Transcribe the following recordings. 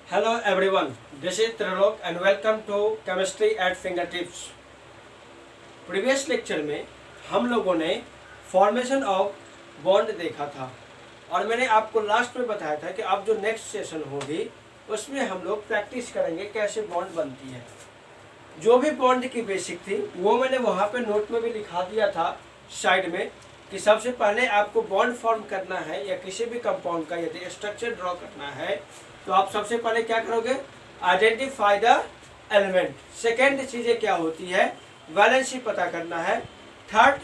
Hello everyone, this is Trilok and welcome to Chemistry at Fingertips. Previous lecture में हम लोगों ने formation of bond देखा था और मैंने आपको लास्ट में बताया था कि अब जो नेक्स्ट सेशन होगी उसमें हम लोग प्रैक्टिस करेंगे कैसे बॉन्ड बनती है। जो भी बॉन्ड की बेसिक थी वो मैंने वहाँ पे नोट में भी लिखा दिया था साइड में कि सबसे पहले आपको बॉन्ड फॉर्म करना है या किसी भी कंपाउंड का यदि स्ट्रक्चर ड्रॉ करना है तो आप सबसे पहले क्या करोगे, आइडेंटिफाई द एलिमेंट। सेकेंड चीज़ें क्या होती है, वैलेंसी पता करना है। थर्ड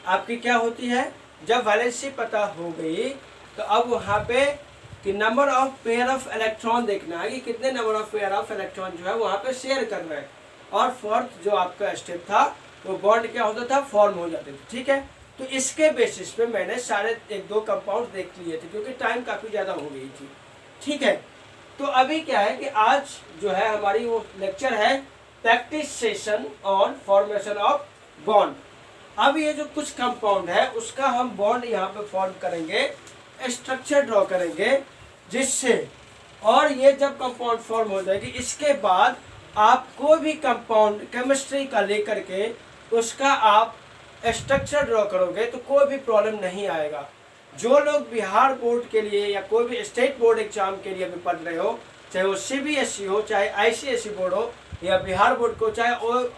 आपकी क्या होती है, जब वैलेंसी पता हो गई तो अब वहाँ पे कि number of pair of electron देखना है कि कितने number of pair of electron जो है वहाँ पे शेयर कर रहे हैं। और फोर्थ जो आपका स्टेप था वो बॉन्ड क्या होता था, फॉर्म हो जाते थे। ठीक है, तो इसके बेसिस पे मैंने सारे एक दो कंपाउंड देख लिए थे क्योंकि टाइम काफ़ी ज़्यादा हो गई थी। ठीक है, तो अभी क्या है कि आज जो है हमारी वो लेक्चर है practice session on formation of bond. अब ये जो कुछ कंपाउंड है उसका हम बॉन्ड यहाँ पे फॉर्म करेंगे, स्ट्रक्चर ड्रॉ करेंगे जिससे, और ये जब कंपाउंड फॉर्म हो जाएगी इसके बाद आप कोई भी कंपाउंड केमिस्ट्री का लेकर के उसका आप स्ट्रक्चर ड्रॉ करोगे तो कोई भी प्रॉब्लम नहीं आएगा। जो लोग बिहार बोर्ड के लिए या कोई भी स्टेट बोर्ड एग्जाम के लिए भी पढ़ रहे हो, चाहे वो सीबीएसई हो, चाहे आईसीएसई बोर्ड हो या बिहार बोर्ड को, चाहे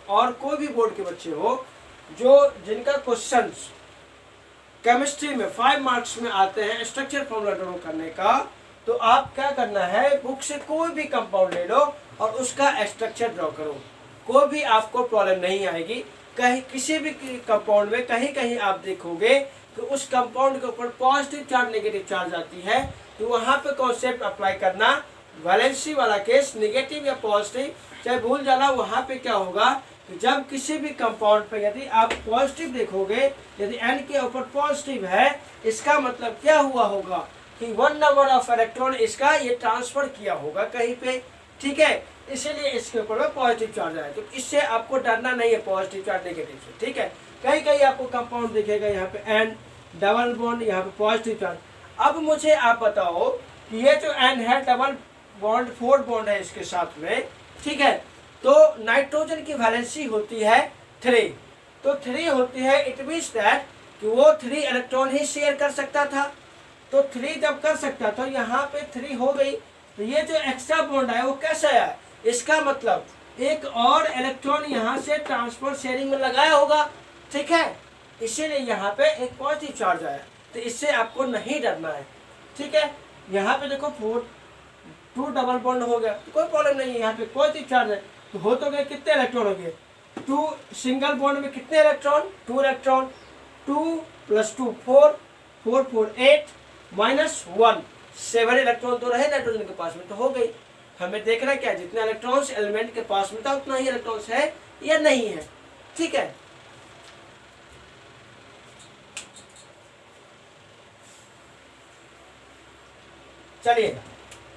और कोई भी बोर्ड के बच्चे हो, जो जिनका क्वेश्चंस केमिस्ट्री में 5 मार्क्स में आते हैं स्ट्रक्चर फॉर्मूला ड्रॉ करने का, तो आप क्या करना है, बुक से कोई भी कंपाउंड ले लो और उसका स्ट्रक्चर ड्रॉ करो। कोई भी आपको प्रॉब्लम नहीं आएगी। कहीं किसी भी कंपाउंड में कहीं कहीं आप देखोगे तो उस कंपाउंड के ऊपर पॉजिटिव चार्ज नेगेटिव चार्ज आती है, तो वहाँ पे कॉन्सेप्ट अप्लाई करना, वैलेंसी वाला केस नेगेटिव या पॉजिटिव चाहे भूल जाना। वहाँ पे क्या होगा कि जब किसी भी कंपाउंड पे यदि आप पॉजिटिव देखोगे, यदि एन के ऊपर पॉजिटिव है, इसका मतलब क्या हुआ होगा कि 1 नंबर ऑफ इलेक्ट्रॉन इसका ये ट्रांसफर किया होगा कहीं पे। ठीक है, इसीलिए इसके ऊपर में पॉजिटिव चार्ज आए, तो इससे आपको डरना नहीं है पॉजिटिव चार्ज नेगेटिव से। ठीक है, कहीं कहीं आपको कंपाउंड दिखेगा यहाँ पे एन डबल बॉन्ड, यहाँ पे पॉजिटिव चार्ज। अब मुझे आप बताओ कि ये जो एन है डबल बॉन्ड 4 बॉन्ड है इसके साथ में। ठीक है, तो नाइट्रोजन की वैलेंसी होती है 3, तो 3 होती है, इट मीन्स दैट कि वो 3 इलेक्ट्रॉन ही शेयर कर सकता था। तो 3 जब कर सकता था, यहाँ पे 3 हो गई, तो ये जो एक्स्ट्रा बॉन्ड है वो कैसे आया, इसका मतलब एक और इलेक्ट्रॉन यहाँ से ट्रांसफर शेयरिंग में लगाया होगा। ठीक है, इसीलिए यहाँ पे एक पॉजिटिव चार्ज आया, तो इससे आपको नहीं डरना है। ठीक है, यहाँ पे देखो 2 डबल बॉन्ड हो गया तो कोई प्रॉब्लम नहीं है, यहाँ पे पॉजिटिव चार्ज है, तो हो तो गए कितने इलेक्ट्रॉन हो गए, 2 सिंगल बॉन्ड में कितने इलेक्ट्रॉन, 2 इलेक्ट्रॉन, 2 + 2 4, 4 4 8 -1 7 इलेक्ट्रॉन तो रहे नाइट्रोजन के पास में, तो हो गई। हमें देखना क्या, जितने इलेक्ट्रॉन्स एलिमेंट के पास में था उतना ही इलेक्ट्रॉन्स है या नहीं है। ठीक है, चलिए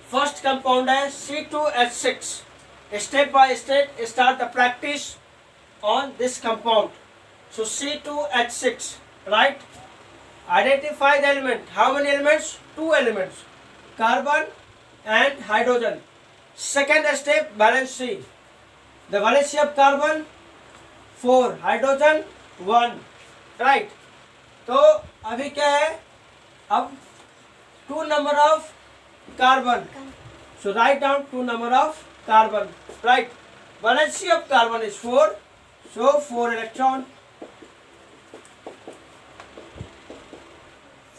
फर्स्ट कंपाउंड है C2H6। Step by step start the practice on this compound. So C2H6, right, identify the element. How many elements, 2 elements, carbon and hydrogen. Second step valency, the valency of carbon 4, hydrogen 1, right. तो अभी क्या है, अब 2 number of carbon, so write down 2 number of carbon, right. Valency of carbon is 4, so 4 electron,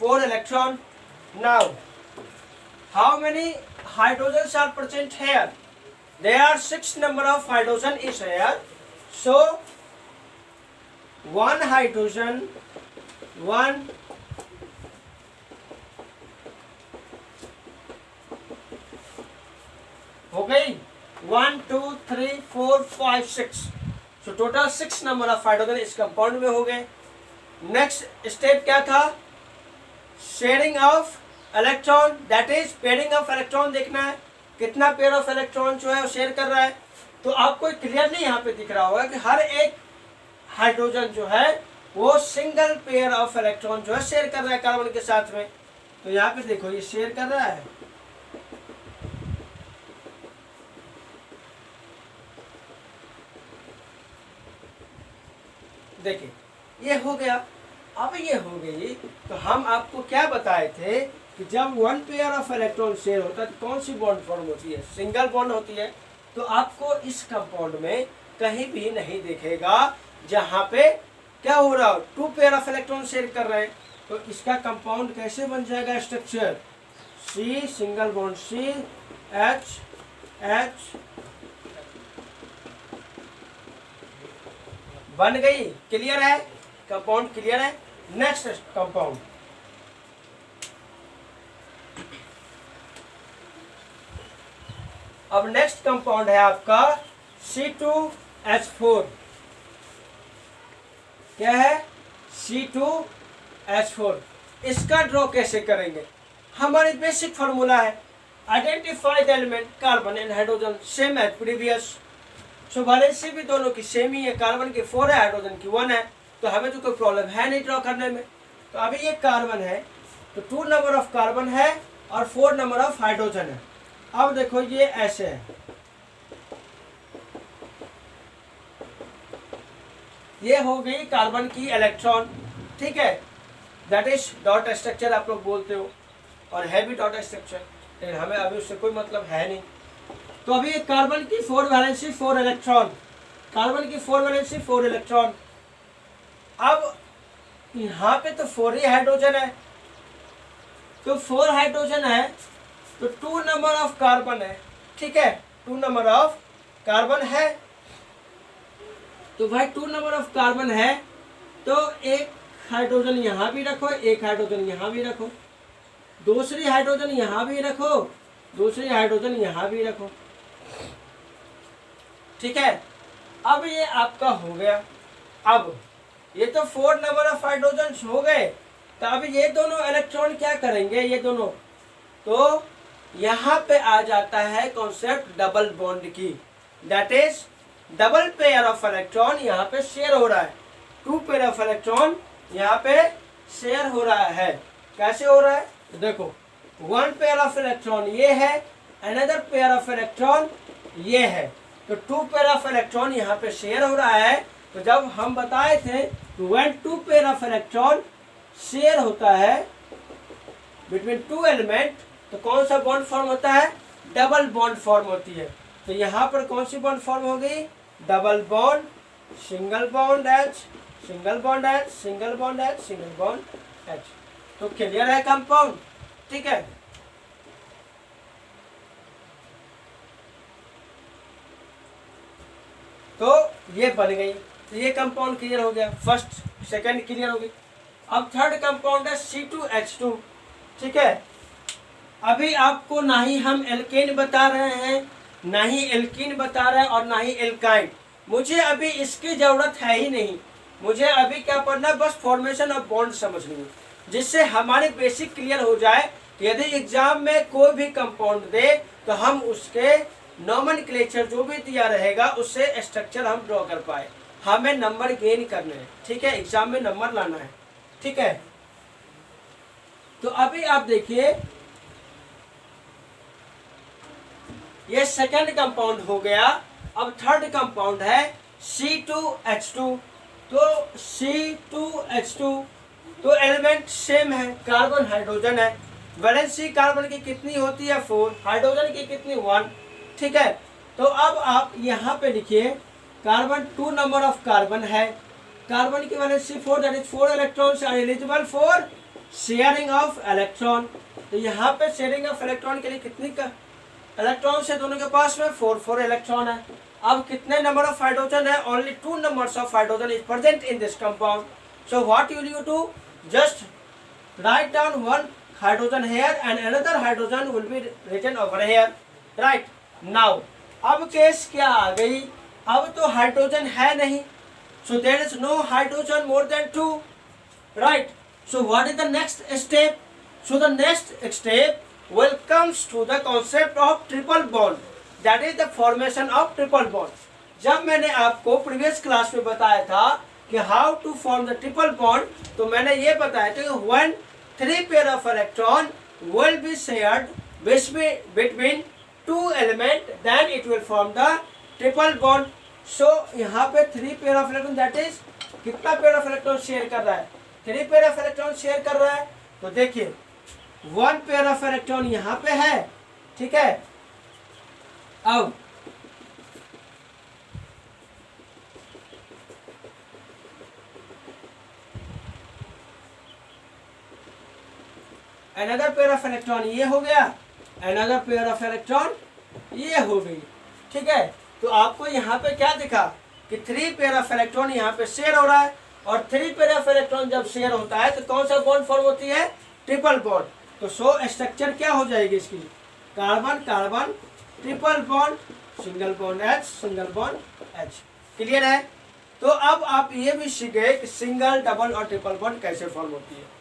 4 electron. Now how many hydrogens are present here, there are 6 number of hydrogen is here, so 1 hydrogen, 1 हो गई, 1 2 3 4 5 6, so total 6 number of hydrogen इस compound में हो गए। Next step क्या था, sharing of electron, that is pairing of electron देखना है, कितना पेयर ऑफ इलेक्ट्रॉन जो है वो शेयर कर रहा है। तो आपको क्लियरली यहाँ पे दिख रहा होगा कि हर एक हाइड्रोजन जो है वो सिंगल पेयर ऑफ इलेक्ट्रॉन जो है शेयर कर रहा है कार्बन के साथ में। तो यहाँ पे देखो ये शेयर कर रहा है, देखिए ये हो गया। अब ये हो गई तो हम आपको क्या बताए थे कि जब one pair of electron share होता है तो कौन सी बॉन्ड फॉर्म होती है, सिंगल बॉन्ड होती है। तो आपको इस कंपाउंड में कहीं भी नहीं दिखेगा जहां पे क्या हो रहा हो, two pair of electron share कर रहे हैं। तो इसका कंपाउंड कैसे बन जाएगा, structure C single bond C H H बन गई। क्लियर है, कंपाउंड क्लियर है। नेक्स्ट कंपाउंड, अब नेक्स्ट कंपाउंड है आपका C2H4। क्या है, C2H4। इसका ड्रॉ कैसे करेंगे, हमारी बेसिक फॉर्मूला है identify the element carbon and hydrogen same as previous. So valency भी दोनों की सेम ही है, कार्बन की 4 है, हाइड्रोजन की 1 है, तो हमें तो कोई प्रॉब्लम है नहीं ड्रॉ करने में। तो अभी ये कार्बन है तो 2 नंबर ऑफ कार्बन है और 4 नंबर ऑफ हाइड्रोजन है। अब देखो ये ऐसे है, ये हो गई कार्बन की इलेक्ट्रॉन, ठीक है, दैट इज डॉट स्ट्रक्चर आप लोग बोलते हो, और है भी डॉट स्ट्रक्चर, लेकिन हमें अभी उससे कोई मतलब है नहीं। तो अभी कार्बन की 4 वैलेंसी 4 इलेक्ट्रॉन, कार्बन की 4 वैलेंसी 4 इलेक्ट्रॉन। अब यहाँ पे तो 4 ही हाइड्रोजन है, तो 4 हाइड्रोजन है तो 2 नंबर ऑफ कार्बन है, ठीक है, 2 नंबर ऑफ कार्बन है। तो भाई 2 नंबर ऑफ कार्बन है तो एक हाइड्रोजन यहाँ भी रखो, एक हाइड्रोजन यहाँ भी रखो, दूसरी हाइड्रोजन यहाँ भी रखो, दूसरी हाइड्रोजन यहाँ भी रखो, ठीक है। अब ये आपका हो गया। अब ये तो 4 नंबर ऑफ हाइड्रोजन हो गए, तो अब ये दोनों इलेक्ट्रॉन क्या करेंगे, ये दोनों, तो यहाँ पे आ जाता है कॉन्सेप्ट डबल बॉन्ड की, that is double pair of electron यहाँ पे शेयर हो रहा है, 2 पेयर ऑफ इलेक्ट्रॉन यहाँ पे शेयर हो रहा है। कैसे हो रहा है, तो देखो 1 पेयर ऑफ इलेक्ट्रॉन ये है, अनदर पेयर ऑफ इलेक्ट्रॉन ये है, तो 2 पेयर ऑफ इलेक्ट्रॉन यहाँ पे शेयर हो रहा है। तो जब हम बताए थे when 2 pair of electron share होता है बिटवीन 2 एलिमेंट, तो कौन सा बॉन्ड फॉर्म होता है, डबल बॉन्ड फॉर्म होती है। तो यहाँ पर कौन सी बॉन्ड फॉर्म हो गई, double bond, single bond H, single bond H, single bond H, single bond H. तो क्लियर है कंपाउंड, ठीक है। तो ये बन गई, तो ये कंपाउंड क्लियर हो गया, फर्स्ट सेकंड क्लियर हो गई। अब थर्ड कंपाउंड है C2H2, ठीक है। अभी आपको ना ही हम एल्केन बता रहे हैं, ना ही एल्कीन बता रहे हैं और ना ही एल्काइन, मुझे अभी इसकी जरूरत है ही नहीं। मुझे अभी क्या पढ़ना है, बस फॉर्मेशन ऑफ बॉन्ड समझनी है, जिससे हमारी बेसिक क्लियर हो जाए कि यदि एग्जाम में कोई भी कंपाउंड दे तो हम उसके नॉमेनक्लेचर जो भी दिया रहेगा उससे स्ट्रक्चर हम ड्रॉ कर पाए। हमें नंबर गेन करने हैं, ठीक है, एग्जाम में नंबर लाना है, ठीक है। तो अभी आप देखिए ये सेकंड कंपाउंड हो गया। अब थर्ड कंपाउंड है C2H2। तो C2H2 तो एलिमेंट सेम है, कार्बन हाइड्रोजन है, वैलेंसी कार्बन की कितनी होती है 4, हाइड्रोजन की कितनी 1, ठीक है। तो अब आप यहाँ पे लिखिए कार्बन 2 नंबर ऑफ कार्बन है, कार्बन की valency 4, that is 4 electrons are eligible for sharing of electron. तो यहाँ पे शेयरिंग ऑफ इलेक्ट्रॉन के लिए कितनी का इलेक्ट्रॉन है, दोनों के पास में 4 इलेक्ट्रॉन है। अब कितने नंबर ऑफ हाइड्रोजन है, only 2 numbers of hydrogen is present in this compound. So what will you do, just write down 1 hydrogen here and another hydrogen will be written over here, right. Now अब case क्या आ गई, अब तो hydrogen है नहीं, so there is no hydrogen more than 2, right. So what is the next step, so the next step will comes to the concept of triple bond, that is the formation of triple bond। जब मैंने आपको previous class में बताया था कि how to form the triple bond, तो मैंने ये बताया था कि when 3 pair of electron will be shared between 2 element, then it will form the triple bond। so यहाँ पे 3 pair of electron, that is कितना पेयर ऑफ इलेक्ट्रॉन शेयर कर रहा है? 3 पेयर ऑफ इलेक्ट्रॉन शेयर कर रहा है। तो देखिए 1 पेयर ऑफ इलेक्ट्रॉन यहाँ पे है, ठीक है। अब अनदर पेयर ऑफ इलेक्ट्रॉन ये हो गया, अनदर पेयर ऑफ इलेक्ट्रॉन ये हो गई, ठीक है। तो आपको यहाँ पे क्या दिखा कि 3 पेयर ऑफ इलेक्ट्रॉन यहाँ पे शेयर हो रहा है, और 3 पेयर ऑफ इलेक्ट्रॉन जब शेयर होता है तो कौन सा बॉन्ड फॉर्म होती है? Triple bond. तो सो स्ट्रक्चर क्या हो जाएगी इसकी? Carbon carbon triple bond, single bond H, single bond H। Clear है? तो अब आप ये भी सीख गए कि सिंगल, डबल और ट्रिपल बॉन्ड कैसे फॉर्म होती है।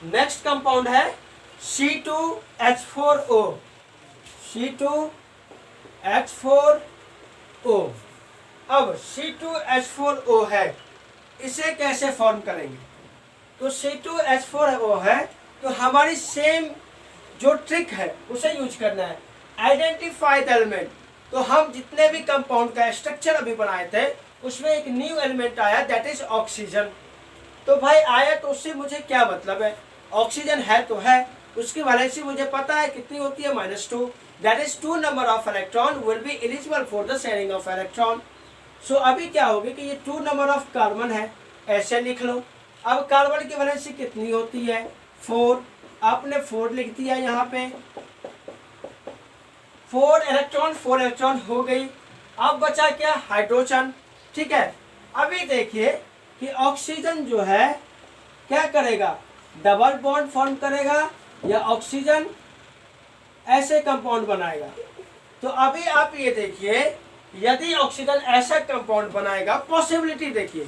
नेक्स्ट कंपाउंड है C2H4O। C2H4O। अब C2H4O है, इसे कैसे फॉर्म करेंगे? तो C2H4O है तो हमारी सेम जो ट्रिक है उसे यूज करना है, आइडेंटिफाई द एलिमेंट। तो हम जितने भी कंपाउंड का स्ट्रक्चर अभी बनाए थे उसमें एक न्यू एलिमेंट आया, दैट इज ऑक्सीजन। तो भाई आया तो उससे मुझे क्या मतलब है? ऑक्सीजन है तो है, उसकी वैलेंसी मुझे पता है कितनी होती है, -2। That is 2 number of electron will be eligible for the sharing of electron. So अभी क्या होगी कि ये 2 नंबर ऑफ कार्बन है, ऐसे लिख लो। अब कार्बन की वैलेंसी कितनी होती है? 4। आपने 4 लिख दिया यहाँ पे, 4 इलेक्ट्रॉन हो गई। अब बचा क्या? हाइड्रोजन, ठीक है। अभी देखिए कि ऑक्सीजन जो है क्या करेगा? डबल बॉन्ड फॉर्म करेगा या ऑक्सीजन ऐसे कंपाउंड बनाएगा? तो अभी आप ये देखिए, यदि ऑक्सीजन ऐसा कंपाउंड बनाएगा, पॉसिबिलिटी देखिए।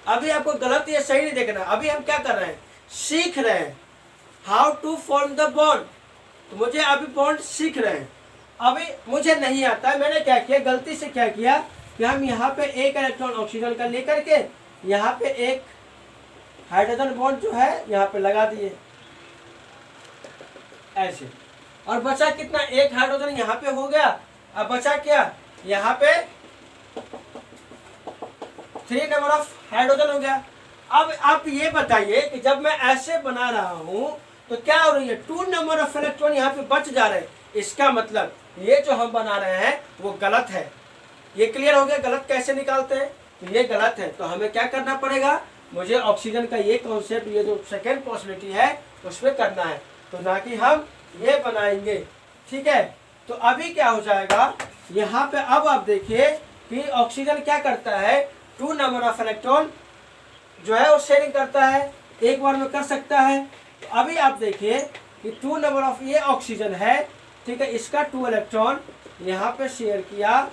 अभी आपको गलत या सही नहीं देखना, अभी हम क्या कर रहे हैं? सीख रहे हैं how to form the bond. तो मुझे अभी बॉन्ड सीख रहे हैं, अभी मुझे नहीं आता है। मैंने क्या किया, गलती से क्या किया कि हम यहाँ पे एक इलेक्ट्रॉन ऑक्सीजन का लेकर के यहाँ पे एक हाइड्रोजन बॉन्ड जो है यहाँ पे लगा दिए ऐसे, और बचा कितना? एक हाइड्रोजन यहाँ पे हो गया। अब बचा क्या? यहाँ पे 3 नंबर ऑफ हाइड्रोजन हो गया। अब आप ये बताइए कि जब मैं ऐसे बना रहा हूं तो क्या हो रही है? 2 नंबर ऑफ इलेक्ट्रॉन यहाँ पे बच जा रहे हैं। इसका मतलब ये जो हम बना रहे हैं वो गलत है। ये क्लियर हो गया गलत कैसे निकालते हैं? तो ये गलत है, तो हमें क्या करना पड़ेगा? मुझे ऑक्सीजन का ये कॉन्सेप्ट, ये जो सेकेंड पॉसिबिलिटी है उसमें करना है, तो ना कि हम ये बनाएंगे, ठीक है। तो अभी क्या हो जाएगा यहाँ पे? अब आप देखिए कि ऑक्सीजन क्या करता है? 2 नंबर ऑफ इलेक्ट्रॉन जो है वो शेयरिंग करता है, एक बार में कर सकता है। तो अभी आप देखिए कि 2 नंबर ऑफ ये ऑक्सीजन है, ठीक है, इसका 2 इलेक्ट्रॉन यहाँ पे शेयर किया,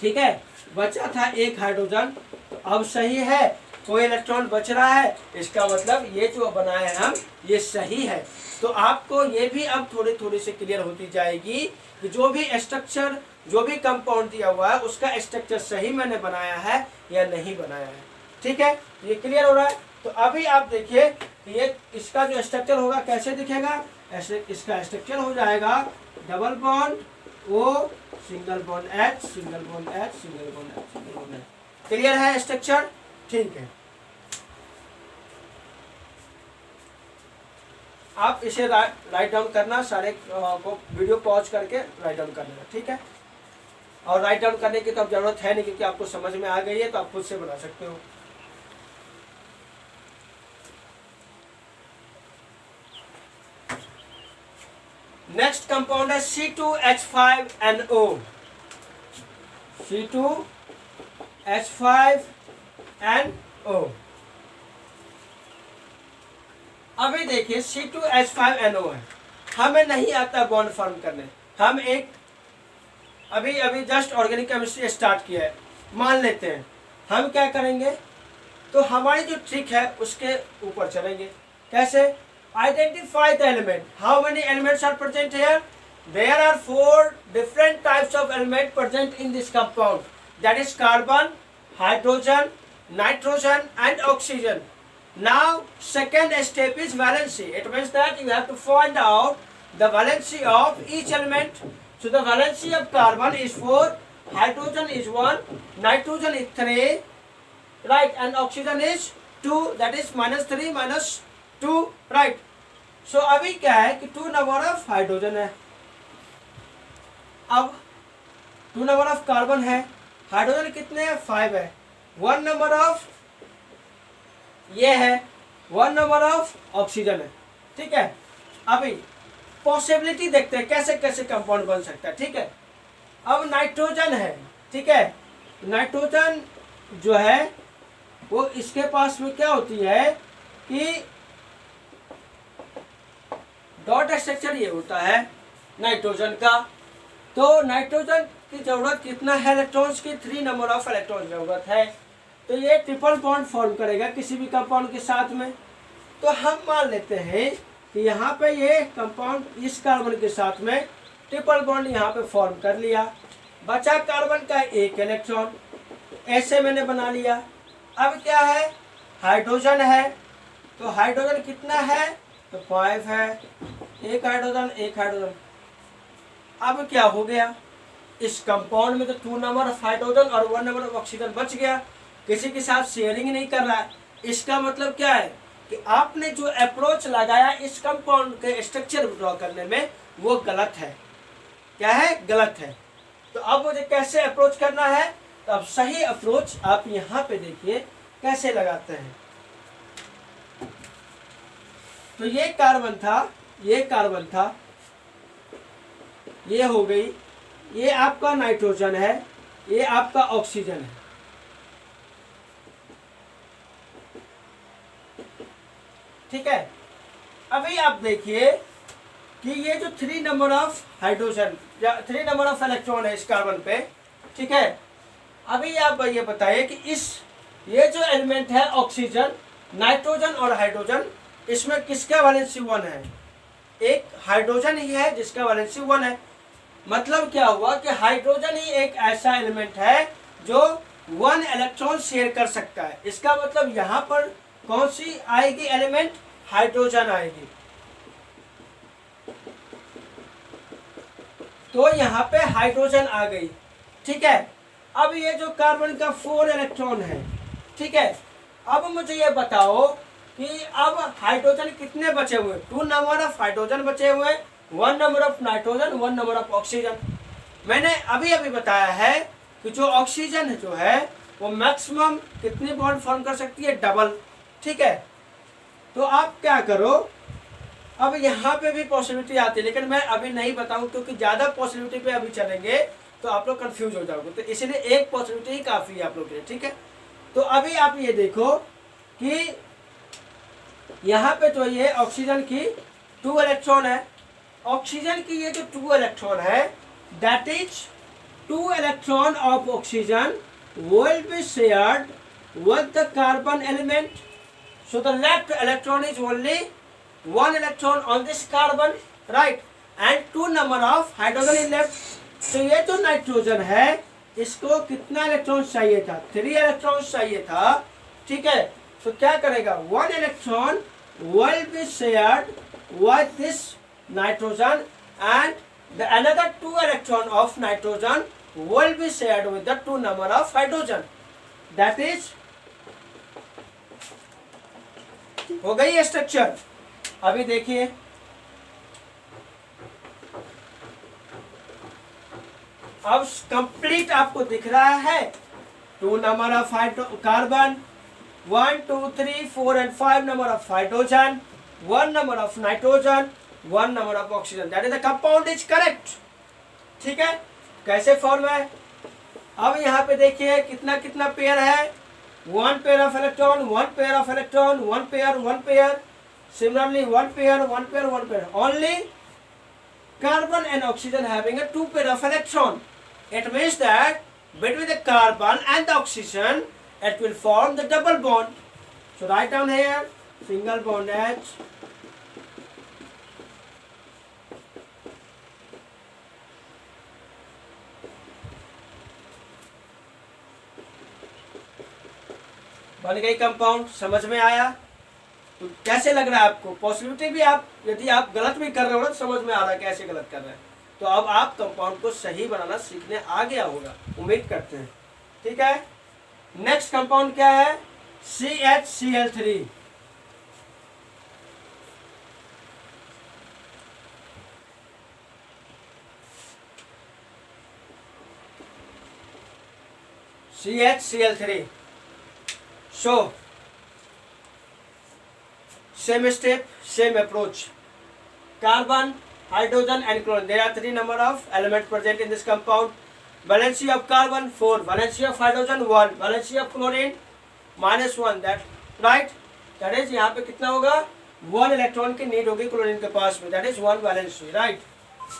ठीक है। बचा था एक हाइड्रोजन, तो अब सही है, कोई इलेक्ट्रॉन बच रहा है, इसका मतलब ये जो बनाए हैं हम ये सही है। तो आपको ये भी अब थोड़ी थोड़ी से क्लियर होती जाएगी कि जो भी स्ट्रक्चर, जो भी कंपाउंड दिया हुआ है उसका स्ट्रक्चर सही मैंने बनाया है या नहीं बनाया है, ठीक है। ये क्लियर हो रहा है? तो अभी आप देखिए ये इसका जो स्ट्रक्चर होगा कैसे दिखेगा? ऐसे इसका स्ट्रक्चर हो जाएगा double bond O, single bond H, single bond H, single bond H, single bond H। Clear है स्ट्रक्चर? ठीक है। आप इसे राइट डाउन करना, सारे को वीडियो पॉज करके राइट डाउन कर लेना, ठीक है। और राइट डाउन करने की तो अब जरूरत है नहीं क्योंकि आपको समझ में आ गई है, तो आप खुद से बना सकते हो। नेक्स्ट कंपाउंड है C2H5NO। C2H5NO। अभी देखिए C2H5NO है, हमें नहीं आता बॉन्ड फॉर्म करने। हम एक अभी जस्ट ऑर्गेनिक केमिस्ट्री स्टार्ट किया है, मान लेते हैं। हम क्या करेंगे? तो हमारी जो ट्रिक है उसके ऊपर चलेंगे। कैसे? Identify the element. How many elements are present here? There are 4 different types of element present in this compound. That is carbon, hydrogen, nitrogen and oxygen. Now second step is valency. It means that you have to find out the valency of each element. So the valency of carbon is 4, hydrogen is 1, nitrogen is 3, right, and oxygen is 2, that is -3 -2, right. So अभी क्या है कि 2 number of hydrogen है, अब 2 number of carbon है, hydrogen कितने हैं 5 है, 1 नंबर ऑफ ये है, 1 नंबर ऑफ ऑक्सीजन है, ठीक है। अभी पॉसिबिलिटी देखते हैं कैसे कैसे कंपाउंड बन सकता है, ठीक है। अब नाइट्रोजन है, ठीक है, नाइट्रोजन जो है वो इसके पास में क्या होती है कि डॉट स्ट्रक्चर ये होता है नाइट्रोजन का। तो नाइट्रोजन की जरूरत कितना है इलेक्ट्रॉन्स की, 3 नंबर ऑफ इलेक्ट्रॉन जरूरत है। तो ये ट्रिपल बॉन्ड फॉर्म करेगा किसी भी कंपाउंड के साथ में। तो हम मान लेते हैं कि यहाँ पे ये कंपाउंड इस कार्बन के साथ में ट्रिपल बॉन्ड यहाँ पे फॉर्म कर लिया, बचा कार्बन का 1 इलेक्ट्रॉन, ऐसे मैंने बना लिया। अब क्या है, हाइड्रोजन है, तो हाइड्रोजन कितना है, तो 5 है, एक हाइड्रोजन। अब क्या हो गया, इस कंपाउंड में तो 2 नंबर ऑफ हाइड्रोजन और 1 नंबर ऑफ ऑक्सीजन बच गया, किसी के साथ शेयरिंग नहीं कर रहा है। इसका मतलब क्या है कि आपने जो अप्रोच लगाया इस कंपाउंड के स्ट्रक्चर ड्रॉ करने में वो गलत है। क्या है, गलत है। तो अब मुझे कैसे अप्रोच करना है, तो अब सही अप्रोच आप यहाँ पे देखिए कैसे लगाते हैं। तो ये कार्बन था, ये कार्बन था, ये हो गई, ये आपका नाइट्रोजन है, ये आपका ऑक्सीजन है, ठीक है। अभी आप देखिए कि ये जो 3 नंबर ऑफ हाइड्रोजन या 3 नंबर ऑफ इलेक्ट्रॉन है इस कार्बन पे, ठीक है। अभी आप ये बताइए कि ये जो एलिमेंट है ऑक्सीजन, नाइट्रोजन और हाइड्रोजन, इसमें किसका वैलेंसी 1 है, एक हाइड्रोजन ही है जिसका वैलेंसी 1 है। मतलब क्या हुआ कि हाइड्रोजन ही एक ऐसा एलिमेंट है जो 1 इलेक्ट्रॉन शेयर कर सकता है। इसका मतलब यहाँ पर कौन सी आएगी एलिमेंट, हाइड्रोजन आएगी। तो यहाँ पे हाइड्रोजन आ गई, ठीक है। अब ये जो कार्बन का 4 इलेक्ट्रॉन है, ठीक है। अब मुझे ये बताओ कि अब हाइड्रोजन कितने बचे हुए, 2 नंबर ऑफ हाइड्रोजन बचे हुए, 1 number of nitrogen, 1 number of oxygen. मैंने अभी अभी है कि जो ऑक्सीजन जो है वो मैक्सिमम कितनी बॉन्ड फॉर्म कर सकती है, डबल, ठीक है। तो आप क्या करो, अब यहाँ पे भी पॉसिबिलिटी आती है, लेकिन मैं अभी नहीं बताऊँ क्योंकि ज़्यादा पॉसिबिलिटी पे अभी चलेंगे तो आप लोग कंफ्यूज हो जाओगे, तो इसलिए एक पॉसिबिलिटी ही काफ़ी है आप लोग के लिए, ठीक है। तो अभी आप ये देखो कि यहाँ पे जो ये ऑक्सीजन की 2 इलेक्ट्रॉन है, ऑक्सीजन की ये जो 2 इलेक्ट्रॉन है, that is 2 electron of oxygen will be shared with the carbon element. So the left electron is only 1 electron on this carbon, right? And 2 number of hydrogen is left. तो ये जो nitrogen है इसको कितना electron चाहिए था, 3 electron चाहिए था, ठीक है। तो क्या करेगा, 1 electron will be shared with this nitrogen and the another 2 electron of nitrogen will be shared with the 2 number of hydrogen. That is हो गई स्ट्रक्चर। अभी देखिए अब कंप्लीट आपको दिख रहा है, 2 number of carbon, 1 2 3 4 and 5 number of hydrogen, 1 number of nitrogen, 1 number of oxygen, that is the compound is correct, ठीक है। कैसे फॉर्म है, अब यहाँ पे देखिए कितना कितना पेयर है, 1 pair of electron, 1 pair of electron, 1 pair, 1 pair, similarly 1 pair, 1 pair, 1 pair, only carbon and oxygen having a 2 pair of electron. It means that between the carbon and the oxygen it will form the double bond. So write down here single bond H, बन गई compound. समझ में आया? तो कैसे लग रहा है आपको? पॉसिबिलिटी भी आप यदि आप गलत भी कर रहे हो ना, समझ में आ रहा है कैसे गलत कर रहे हैं। तो अब आप कंपाउंड को सही बनाना सीखने आ गया होगा, उम्मीद करते हैं। ठीक है, नेक्स्ट कंपाउंड क्या है? CHCl3। CHCl3। So same step, same approach. Carbon, hydrogen and chlorine. There are 3 number of elements present in this compound. Valency of carbon 4, valency of hydrogen 1, valency of chlorine -1. That right? That is यहाँ पे कितना होगा? 1 electron की need होगी chlorine के पास में, that is 1 valency, right.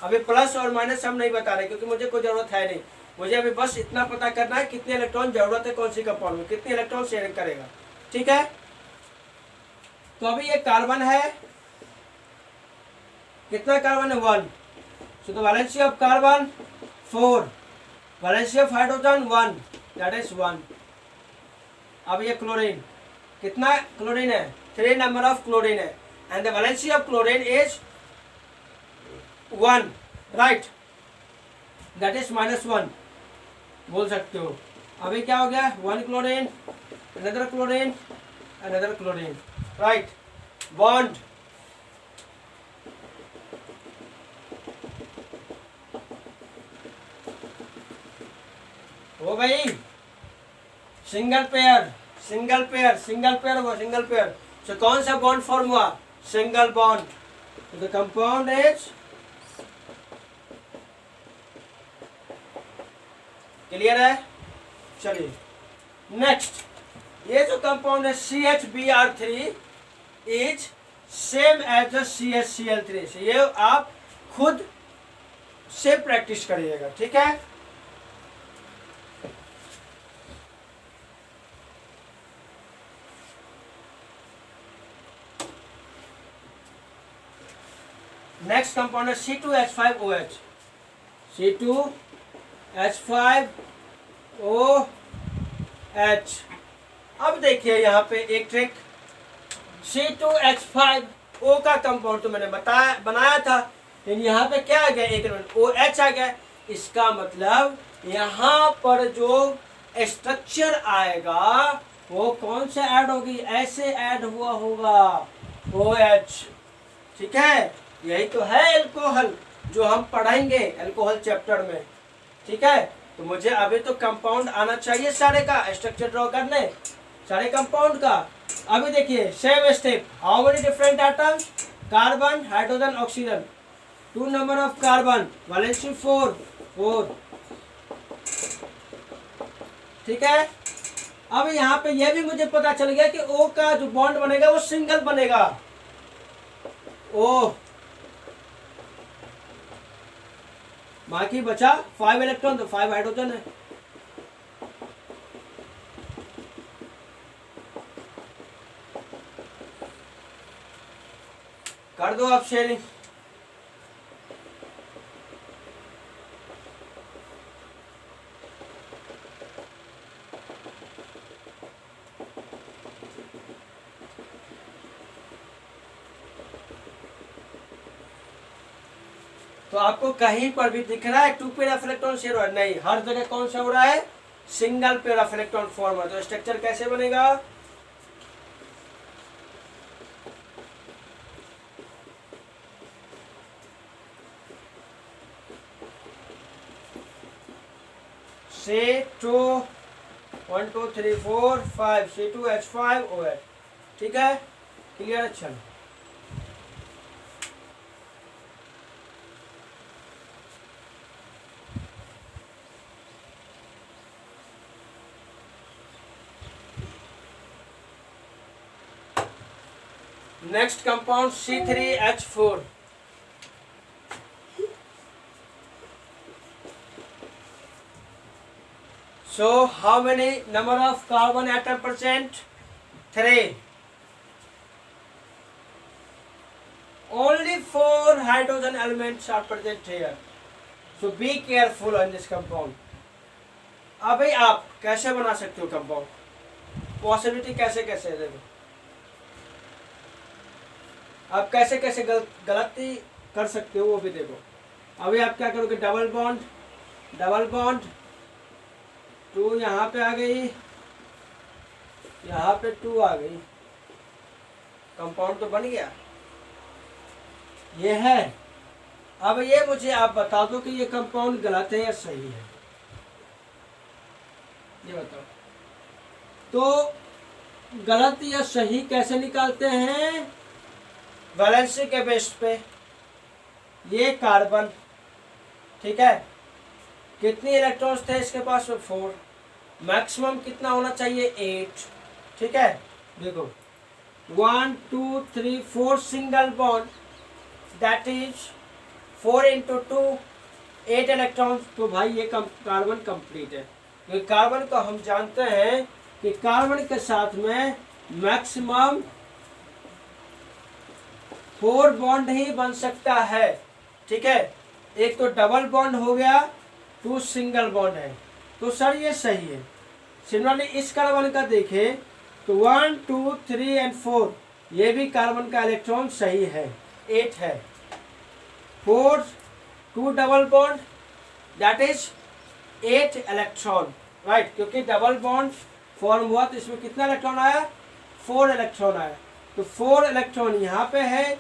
अभी plus और माइनस हम नहीं बता रहे क्योंकि मुझे कोई जरूरत है नहीं, मुझे अभी बस इतना पता करना है कितने इलेक्ट्रॉन जरूरत है कौन सी कंपाउंड में, कितने इलेक्ट्रॉन शेयरिंग करेगा। ठीक है, तो अभी ये कार्बन है, कितना कार्बन है? 1। So the valency of carbon 4, valency of hydrogen 1, that is 1। अब ये क्लोरीन, कितना क्लोरीन है? 3 नंबर ऑफ क्लोरीन है, and the valency of chlorine is 1, right, that is -1 बोल सकते हो। अभी क्या हो गया? 1 chlorine, another chlorine, another chlorine, right, bond. हो गई single pair, single pair, single pair हुआ, सिंगल पेयर। सो कौन सा बॉन्ड फॉर्म हुआ? Single bond. The compound is clear है? चलिए नेक्स्ट, ये जो कंपाउंड है CHBr3 is same as the CHCl3। से ये आप खुद से प्रैक्टिस करिएगा, ठीक है। नेक्स्ट कंपाउंड है C2H5OH, C2H5OH। अब देखिए यहाँ पे एक ट्रिक, C2H5O का कंपाउंड तो मैंने बनाया था, लेकिन यहाँ पे क्या आ गया? एक OH आ गया। इसका मतलब यहाँ पर जो स्ट्रक्चर आएगा वो कौन से ऐड होगी? ऐसे ऐड हुआ होगा, OH। ठीक है, यही तो है एल्कोहल जो हम पढ़ेंगे एल्कोहल चैप्टर में। ठीक है, तो मुझे अभी तो कंपाउंड आना चाहिए सारे का, स्ट्रक्चर ड्रॉ करने सारे कंपाउंड का। अभी देखिए same step, how many different atoms? Carbon, hydrogen, oxygen. 2 number of carbon, valency 4। ठीक है, अब यहाँ पे यह भी मुझे पता चल गया कि O का जो बॉन्ड बनेगा वो सिंगल बनेगा, O। बाकी बचा 5 इलेक्ट्रॉन, तो 5 हाइड्रोजन है। कर दो आप शेयरिंग। तो आपको कहीं पर भी दिख रहा है 2 पेयर ऑफ इलेक्ट्रॉन शेयर हो रहा है? नहीं, हर जगह कौन सा हो रहा है? Single pair of electron form है। तो स्ट्रक्चर कैसे बनेगा? C2 1 2 3 4 5 C2H5OH। ठीक है, क्लियर? अच्छा, next compound C3H4। So how many number of carbon atom present? 3. Only 4 hydrogen elements are present here. So be careful on this compound। अभी आप कैसे बना सकते हो कंपाउंड? पॉसिबिलिटी कैसे कैसे है देखो। आप कैसे कैसे गलती कर सकते हो वो भी देखो। अभी आप क्या करोगे, डबल बॉन्ड 2 यहाँ पे आ गई, यहाँ पे 2 आ गई, कंपाउंड तो बन गया, ये है। अब ये मुझे आप बता दो कि ये कंपाउंड गलत है या सही है, ये बताओ। तो गलत या सही कैसे निकालते हैं, वैलेंसी के बेस पे। ये कार्बन, ठीक है, कितनी इलेक्ट्रॉन्स थे इसके पास में 4, मैक्सिमम कितना होना चाहिए 8, ठीक है। देखो 1 2 3 4 single bond, that is 4 into 2 8 electrons. तो भाई ये कार्बन कंप्लीट है, क्योंकि कार्बन को हम जानते हैं कि कार्बन के साथ में मैक्सिमम 4 बॉन्ड ही बन सकता है, ठीक है। एक तो डबल बॉन्ड हो गया, 2 सिंगल बॉन्ड है, तो सर ये सही है। सिमिलरली इस कार्बन का देखें तो 1 2 3 एंड 4, ये भी कार्बन का इलेक्ट्रॉन सही है, 8 है। 4 2 double bond, that is 8 electron, right, क्योंकि डबल बॉन्ड फॉर्म हुआ तो इसमें कितना इलेक्ट्रॉन आया, 4 इलेक्ट्रॉन आया। तो 4 इलेक्ट्रॉन यहाँ पे है,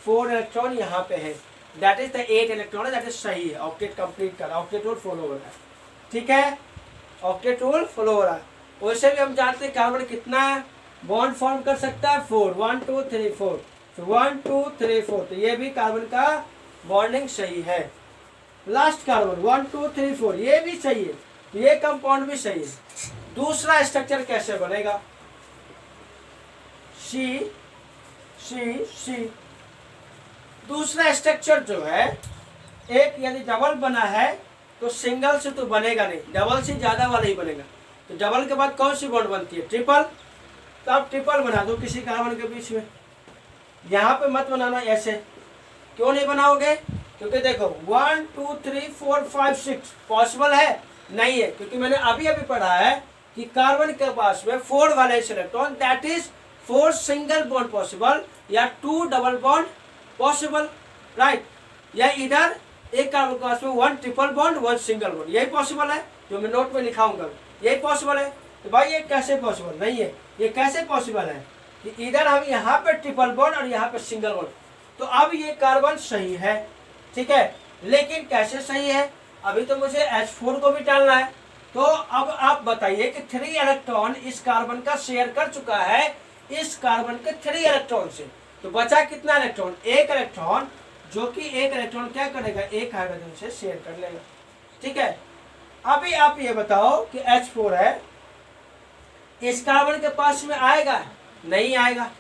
4 इलेक्ट्रॉन यहाँ पे है, that is the 8 electron, that is सही है। ऑक्टेट कंप्लीट कर, ऑक्टेट रूल फॉलो हो रहा है, ठीक है, ऑक्टेट रूल फॉलो हो रहा है। वैसे भी हम जानते हैं कार्बन कितना बॉन्ड फॉर्म कर सकता है, 4, 1 2 3 4, तो 1 2 3 4, तो ये भी कार्बन का बॉन्डिंग सही है। लास्ट कार्बन 1 2 3 4, ये भी सही है, ये कंपाउंड भी सही है। दूसरा स्ट्रक्चर कैसे बनेगा, सी सी सी। दूसरा स्ट्रक्चर जो है, एक यदि डबल बना है तो सिंगल से तो बनेगा नहीं, डबल से ज्यादा वाला ही बनेगा। तो डबल के बाद कौन सी बॉन्ड बनती है, ट्रिपल। तो आप ट्रिपल बना दो किसी कार्बन के बीच में, यहाँ पे मत बनाना ऐसे। क्यों नहीं बनाओगे, क्योंकि देखो 1 2 3 4 5 6 पॉसिबल है नहीं है, क्योंकि मैंने अभी अभी पढ़ा है कि कार्बन के पास में 4 वाले electron, that is 4 single bond possible या 2 डबल बॉन्ड पॉसिबल, राइट। या इधर एक कार्बन के पास में 1 ट्रिपल बॉन्ड 1 सिंगल बॉन्ड, यही पॉसिबल है, जो मैं नोट में लिखाऊंगा यही पॉसिबल है। तो भाई ये कैसे पॉसिबल नहीं है, ये कैसे पॉसिबल है कि इधर हम यहाँ पे ट्रिपल बॉन्ड और यहाँ पे सिंगल बॉन्ड, तो अब ये कार्बन सही है, ठीक है। लेकिन कैसे सही है, अभी तो मुझे H4 को भी डालना है। तो अब आप बताइए कि 3 इलेक्ट्रॉन इस कार्बन का शेयर कर चुका है इस कार्बन के 3 इलेक्ट्रॉन से, तो बचा कितना इलेक्ट्रॉन, 1 इलेक्ट्रॉन, जो कि 1 इलेक्ट्रॉन क्या करेगा, 1 हाइड्रोजन से शेयर कर लेगा, ठीक है। अभी आप ये बताओ कि H4 है, इस कार्बन के पास में आएगा नहीं आएगा।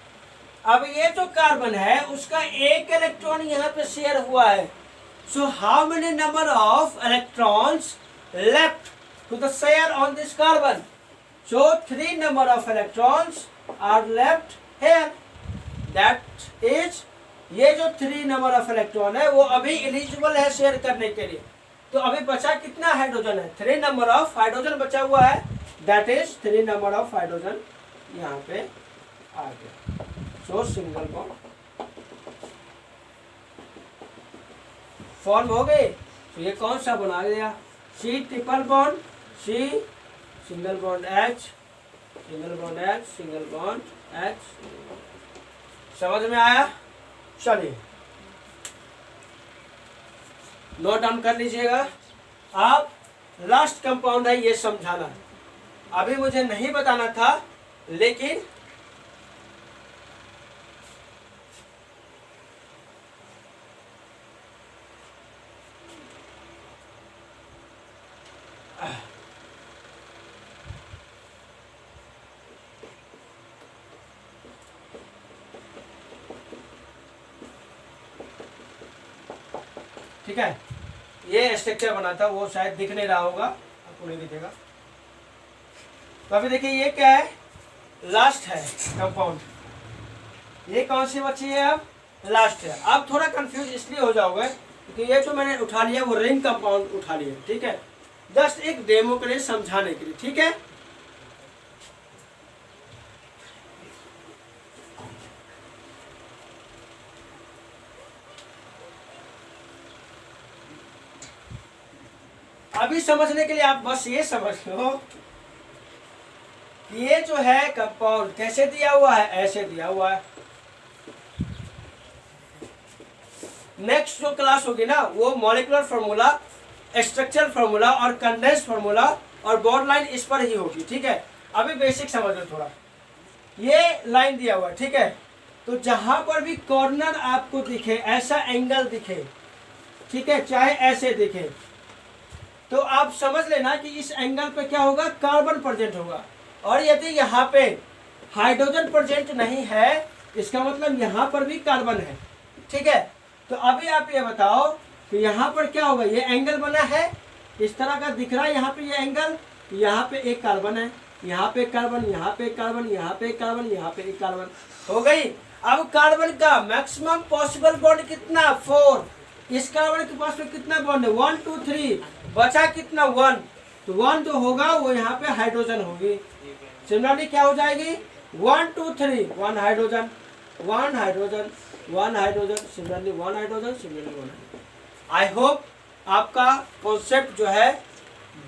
अब ये जो कार्बन है उसका 1 इलेक्ट्रॉन यहाँ पे शेयर हुआ है, so how many number of electrons left to the share on this carbon, so 3 number of electrons are left here, that is, ये जो 3 नंबर ऑफ इलेक्ट्रॉन है वो अभी एलिजिबल है शेयर करने के लिए। तो अभी बचा कितना हाइड्रोजन है, 3 नंबर ऑफ हाइड्रोजन बचा हुआ है, that is 3 number of hydrogen यहाँ पे आ गया, सो सिंगल बॉन्ड फॉर्म हो गए। तो ये कौन सा बना गया, C triple bond, C single bond H, single bond H, single bond H. समझ में आया, चलिए नोट डाउन कर लीजिएगा। आप लास्ट कंपाउंड है ये समझाना, अभी मुझे नहीं बताना था, लेकिन ठीक है, ये स्ट्रक्चर बना था, वो शायद दिख नहीं रहा होगा, आपको नहीं दिखेगा। तो अभी देखिए ये क्या है, लास्ट है कंपाउंड, ये कौन सी बची है, अब लास्ट है। अब थोड़ा कंफ्यूज इसलिए हो जाओगे क्योंकि ये जो मैंने उठा लिया वो रिंग कंपाउंड उठा लिया, ठीक है, जस्ट एक डेमो के लिए समझाने के लिए, ठीक है। अभी समझने के लिए आप बस ये समझ लो कि ये जो है कंपाउंड कैसे दिया हुआ है, ऐसे दिया हुआ है। नेक्स्ट जो क्लास होगी ना वो मॉलिक्यूलर फार्मूला, स्ट्रक्चरल फार्मूला और कंडेंस फार्मूला और बॉन्ड लाइन इस पर ही होगी, ठीक है। अभी बेसिक समझ लो थोड़ा। ये लाइन दिया हुआ है, ठीक है। तो जहां पर भी कॉर्नर आपको दिखे, ऐसा एंगल दिखे, ठीक है, चाहे ऐसे दिखे, तो आप समझ लेना कि इस एंगल पे क्या होगा, कार्बन प्रेजेंट होगा। और यदि यहाँ पे हाइड्रोजन प्रेजेंट नहीं है, इसका मतलब यहाँ पर भी कार्बन है, ठीक है। तो अभी आप ये बताओ कि यहाँ पर क्या होगा, ये एंगल बना है, इस तरह का दिख रहा है यहाँ पे ये एंगल, यहाँ पे एक कार्बन है, यहाँ पे कार्बन, यहाँ पे कार्बन, यहाँ पे कार्बन, यहाँ पे एक कार्बन, हो गई। अब कार्बन का मैक्सिमम पॉसिबल बॉन्ड कितना, 4। इस कार्बन के पास में कितना बॉन्ड है, 1 2 3, बचा कितना, 1। तो 1 जो होगा वो यहाँ पे हाइड्रोजन होगी। सिमिलरली क्या हो जाएगी, 1 2 3, 1 hydrogen, 1 hydrogen, 1 hydrogen, similarly 1 hydrogen, similarly 1 hydrogen. I hope आपका कॉन्सेप्ट जो है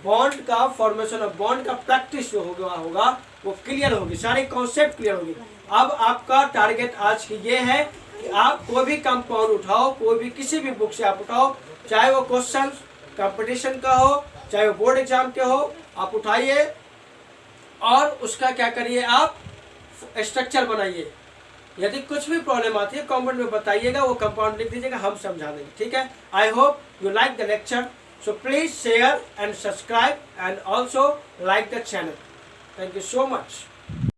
बॉन्ड का फॉर्मेशन ऑफ बॉन्ड का प्रैक्टिस जो होगा वो क्लियर होगी, सारी कॉन्सेप्ट क्लियर होगी। अब आपका टारगेट आज की ये है कि आप कोई भी कंपाउंड उठाओ, कोई भी किसी भी बुक से आप उठाओ, चाहे वो क्वेश्चन कंपटीशन का हो, चाहे वो बोर्ड एग्जाम के हो, आप उठाइए और उसका क्या करिए, आप स्ट्रक्चर बनाइए। यदि कुछ भी प्रॉब्लम आती है कमेंट में बताइएगा, वो कंपाउंड लिख दीजिएगा, हम समझा देंगे, ठीक है। I hope you like the lecture, so please share and subscribe and also like the channel. Thank you so much.